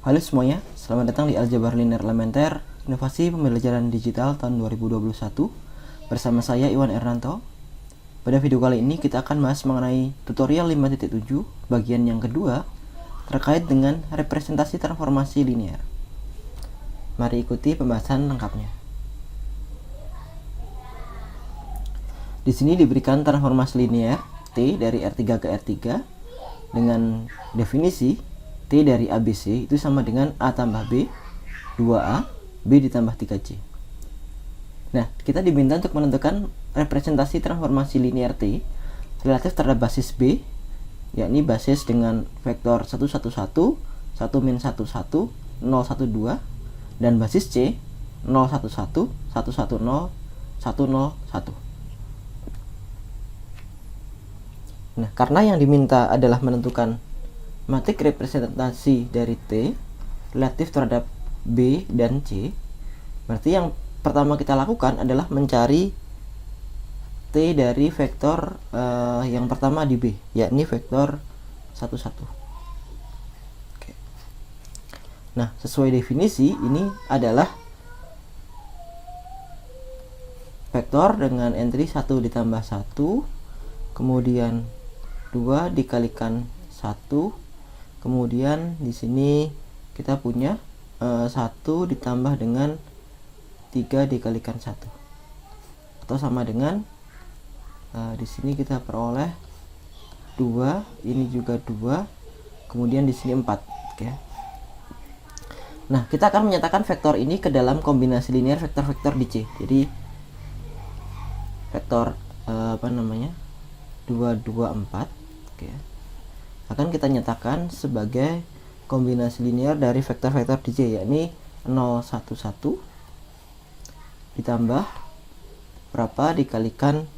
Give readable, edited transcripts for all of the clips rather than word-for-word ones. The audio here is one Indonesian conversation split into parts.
Halo semuanya, selamat datang di Aljabar Linear Elementer, Inovasi Pembelajaran Digital tahun 2021. Bersama saya Iwan Ernanto. Pada video kali ini kita akan bahas mengenai tutorial 5.7 bagian yang kedua terkait dengan representasi transformasi linear. Mari ikuti pembahasan lengkapnya. Di sini diberikan transformasi linear T dari R3 ke R3 dengan definisi T dari ABC itu sama dengan A tambah B, 2A, B ditambah 3C. Nah, kita diminta untuk menentukan representasi transformasi linear T relatif terhadap basis B, yakni basis dengan vektor 111, 1-11, 012, dan basis C 011, 110, 101. Nah, karena yang diminta adalah menentukan matrik representasi dari T relatif terhadap B dan C, berarti yang pertama kita lakukan adalah mencari T dari vektor yang pertama di B, yakni vektor 11. Oke. Nah, sesuai definisi ini adalah vektor dengan entry 1 ditambah 1, kemudian 2 dikalikan 1, kemudian di sini kita punya 1 ditambah dengan 3 dikalikan 1, atau sama dengan di sini kita peroleh 2, ini juga 2, kemudian di sini 4. Oke. Nah, kita akan menyatakan vektor ini ke dalam kombinasi linear vektor-vektor di C. Jadi vektor 2, 2, 4. Oke. Akan kita nyatakan sebagai kombinasi linear dari vektor-vektor di C, yakni 0, 1, 1 ditambah berapa dikalikan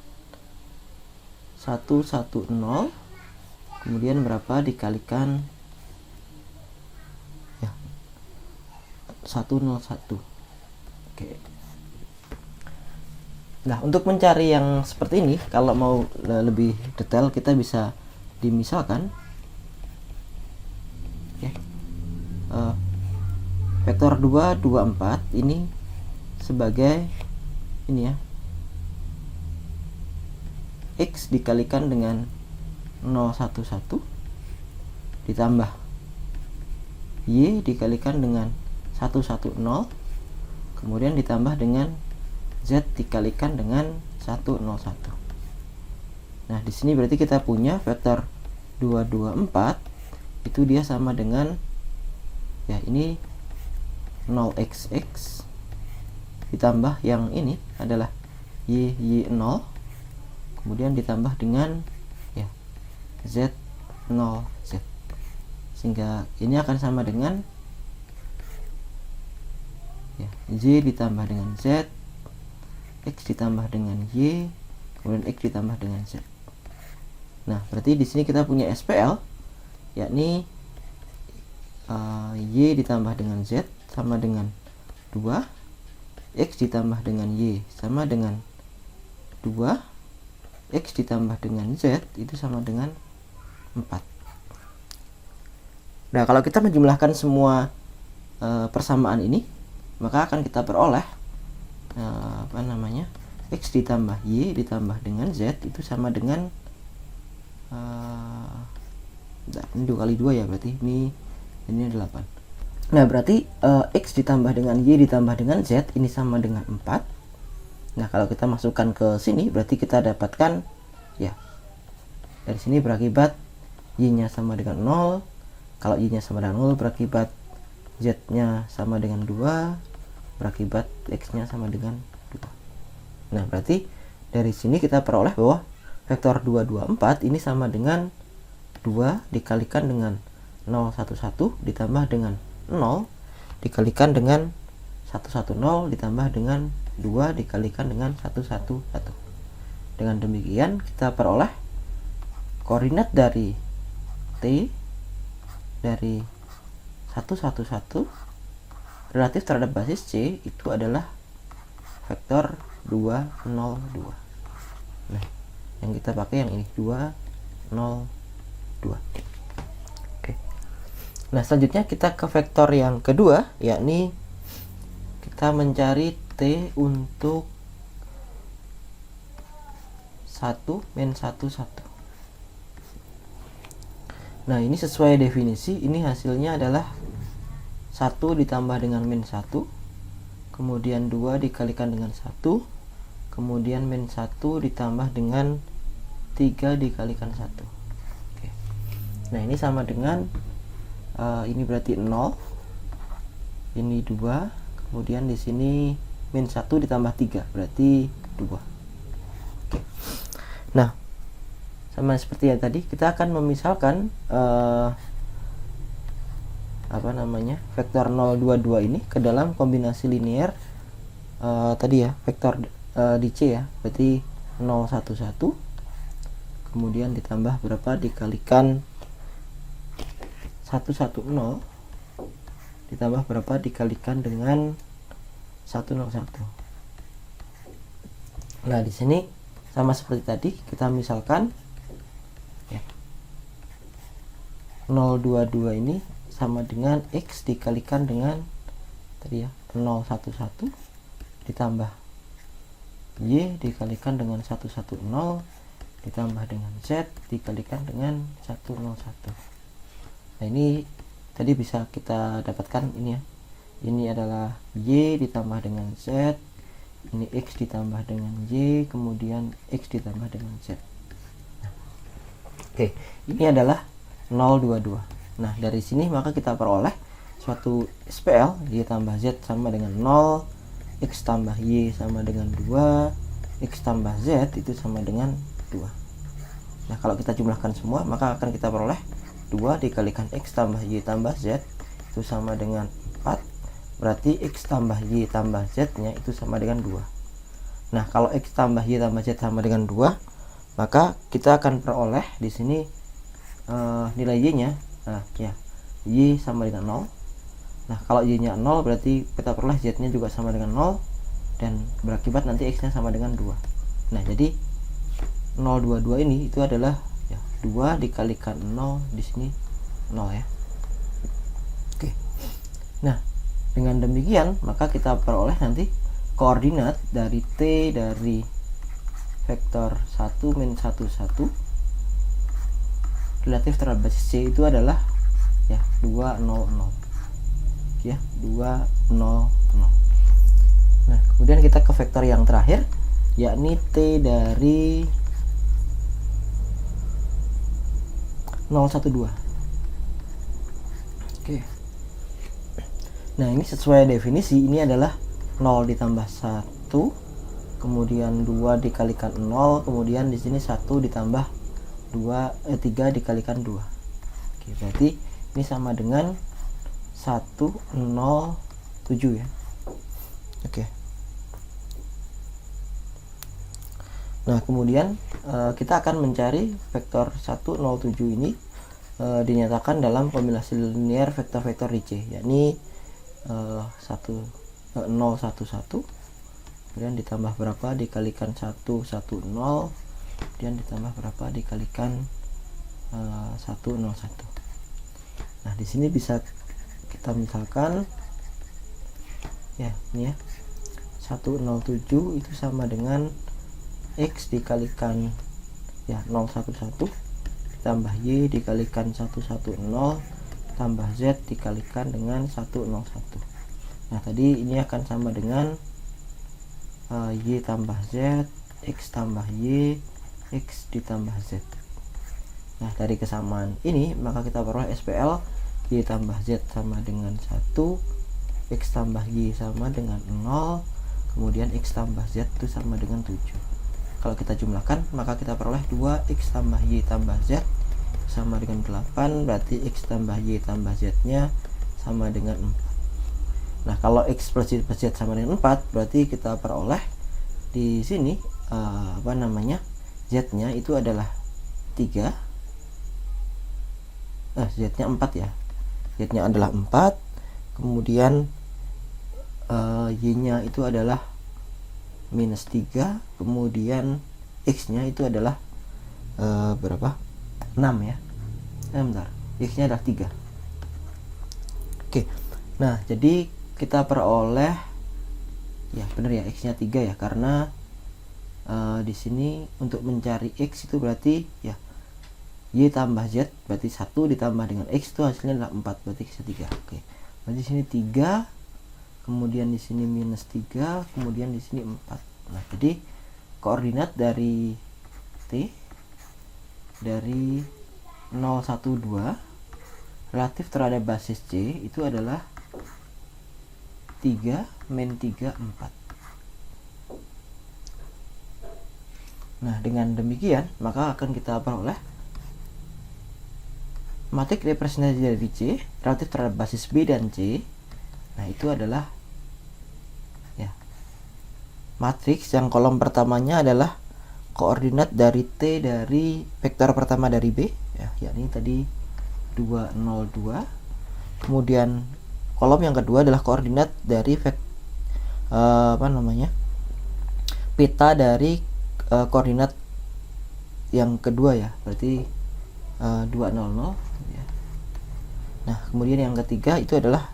1, 1, 0, kemudian berapa dikalikan 1, 0, 1. Oke. Nah, untuk mencari yang seperti ini, kalau mau lebih detail kita bisa dimisalkan vektor 2, 2, 4 ini sebagai ini ya, X dikalikan dengan 0, 1, 1 ditambah Y dikalikan dengan 1, 1, 0, kemudian ditambah dengan Z dikalikan dengan 1, 0, 1. Nah, di sini berarti kita punya vektor 2, 2, 4 itu dia sama dengan ya ini 0xx ditambah yang ini adalah y0, kemudian ditambah dengan ya z0z, sehingga ini akan sama dengan ya z ditambah dengan z, x ditambah dengan y, kemudian x ditambah dengan z. Nah, berarti di sini kita punya SPL, yakni y ditambah dengan z sama dengan 2, x ditambah dengan y sama dengan 2, x ditambah dengan z itu sama dengan 4. Nah, kalau kita menjumlahkan semua persamaan ini, maka akan kita peroleh x ditambah y ditambah dengan z itu sama dengan ini 2 kali 2 ya, berarti ini 8. Nah, berarti x ditambah dengan y ditambah dengan z ini sama dengan 4. Nah, kalau kita masukkan ke sini berarti kita dapatkan ya dari sini berakibat y-nya sama dengan 0. Kalau y-nya sama dengan 0 berakibat z-nya sama dengan 2, berakibat x-nya sama dengan 2. Nah, berarti dari sini kita peroleh bahwa vektor 2, 2, 4 ini sama dengan 2 dikalikan dengan 0, 1, 1 ditambah dengan 0 dikalikan dengan 110 ditambah dengan 2 dikalikan dengan 111. Dengan demikian kita peroleh koordinat dari T dari 111 relatif terhadap basis C itu adalah vektor 2, 0, 2. Nah, yang kita pakai yang ini 2, 0, 2. Oke. Nah, selanjutnya kita ke vektor yang kedua, yakni kita mencari T untuk 1 min 1 1. Nah, ini sesuai definisi, ini hasilnya adalah 1 ditambah dengan min 1, kemudian 2 dikalikan dengan 1, kemudian min 1 ditambah dengan 3 dikalikan 1. Oke. Nah, ini sama dengan ini berarti 0, ini 2, kemudian di sini min 1 ditambah 3 berarti 2. Oke. Nah, sama seperti yang tadi, kita akan memisalkan vektor 0 2 2 ini ke dalam kombinasi linear tadi ya, vektor di C ya, berarti 0 1 1, kemudian ditambah berapa dikalikan 1 1 0, ditambah berapa dikalikan dengan 1 0 1. Nah, di sini sama seperti tadi, kita misalkan ya, 0 2 2 ini sama dengan X dikalikan dengan tadi ya, 0 1 1 ditambah Y dikalikan dengan 1 1 0 ditambah dengan Z dikalikan dengan 1 0 1. Nah, ini tadi bisa kita dapatkan ini ya, ini adalah Y ditambah dengan Z, ini X ditambah dengan Y, kemudian X ditambah dengan Z. Oke, ini adalah 0 2 2. Nah, dari sini maka kita peroleh suatu SPL Y tambah Z sama dengan 0, X tambah Y sama dengan 2, X tambah Z itu sama dengan 2. Nah, kalau kita jumlahkan semua maka akan kita peroleh 2 dikalikan X tambah Y tambah Z itu sama dengan 4, berarti X tambah Y tambah Z nya itu sama dengan 2. Nah, kalau X tambah Y tambah Z sama dengan 2, maka kita akan peroleh di sini nilai Y nya, nah ya, Y sama dengan 0. Nah, kalau Y nya 0 berarti kita peroleh Z nya juga sama dengan 0, dan berakibat nanti X nya sama dengan 2. Nah, jadi 0 2 2 ini itu adalah 2 dikalikan 0, di sini 0 ya. Oke. Nah, dengan demikian maka kita peroleh nanti koordinat dari T dari vektor 1 min 1 1 relatif terhadap basis C itu adalah ya 2 0 0. Ya, 2 0 0. Nah, kemudian kita ke vektor yang terakhir, yakni T dari 0 1 2. Oke. Nah, ini sesuai definisi, ini adalah 0 ditambah 1, kemudian 2 dikalikan 0, kemudian di sini 1 ditambah 3 dikalikan 2. Oke, berarti ini sama dengan 1 0 7 ya. Oke. Nah, kemudian kita akan mencari vektor 1 0 7 ini dinyatakan dalam kombinasi linear vektor-vektor di C, yakni 0 1 1, kemudian ditambah berapa dikalikan 1 1 0, kemudian ditambah berapa dikalikan 1 0 1. Nah, di sini bisa kita misalkan ya, ini ya, 1 0 7 itu sama dengan X dikalikan ya 0 1 1 ditambah Y dikalikan 1 1 0 tambah Z dikalikan dengan 1 0 1. Nah, tadi ini akan sama dengan Y tambah Z, X tambah Y, X ditambah Z. Nah, dari kesamaan ini maka kita peroleh SPL Y tambah Z sama dengan 1, X tambah Y sama dengan 0, kemudian X tambah Z itu sama dengan 7. Kalau kita jumlahkan maka kita peroleh 2X tambah Y tambah Z sama dengan 8, berarti X tambah Y tambah Z nya sama dengan 4. Nah, kalau X plus Y plus Z sama dengan 4, berarti kita peroleh di sini Z nya itu adalah 3, Z nya 4 ya, Z nya adalah 4, kemudian Y nya itu adalah minus 3, kemudian X nya itu adalah berapa? 6 ya. Bentar, X nya adalah 3. Oke, nah jadi kita peroleh, ya bener ya, X-nya 3 ya, karena di sini untuk mencari X itu berarti ya Y tambah Z, berarti 1 ditambah dengan X itu hasilnya adalah 4, berarti X-nya 3. Oke, berarti di sini 3, kemudian di sini minus 3, kemudian di sini 4. Nah, jadi koordinat dari T dari 0, 1, 2 relatif terhadap basis C itu adalah 3, min 3, 4. Nah, dengan demikian maka akan kita peroleh matrik representasi dari C relatif terhadap basis B dan C. Nah, itu adalah ya matriks yang kolom pertamanya adalah koordinat dari T dari vektor pertama dari B ya, yakni tadi 202. Kemudian kolom yang kedua adalah koordinat dari peta dari koordinat yang kedua ya, berarti 200 ya. Nah, kemudian yang ketiga itu adalah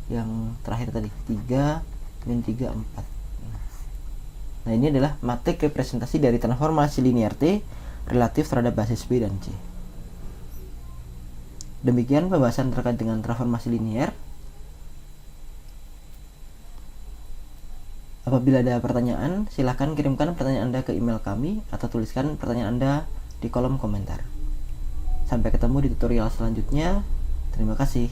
yang terakhir tadi 3, min 3, 4. Nah, ini adalah matrik representasi dari transformasi linear T relatif terhadap basis B dan C. Demikian pembahasan terkait dengan transformasi linear. Apabila ada pertanyaan, silahkan kirimkan pertanyaan Anda ke email kami atau tuliskan pertanyaan Anda di kolom komentar. Sampai ketemu di tutorial selanjutnya. Terima kasih.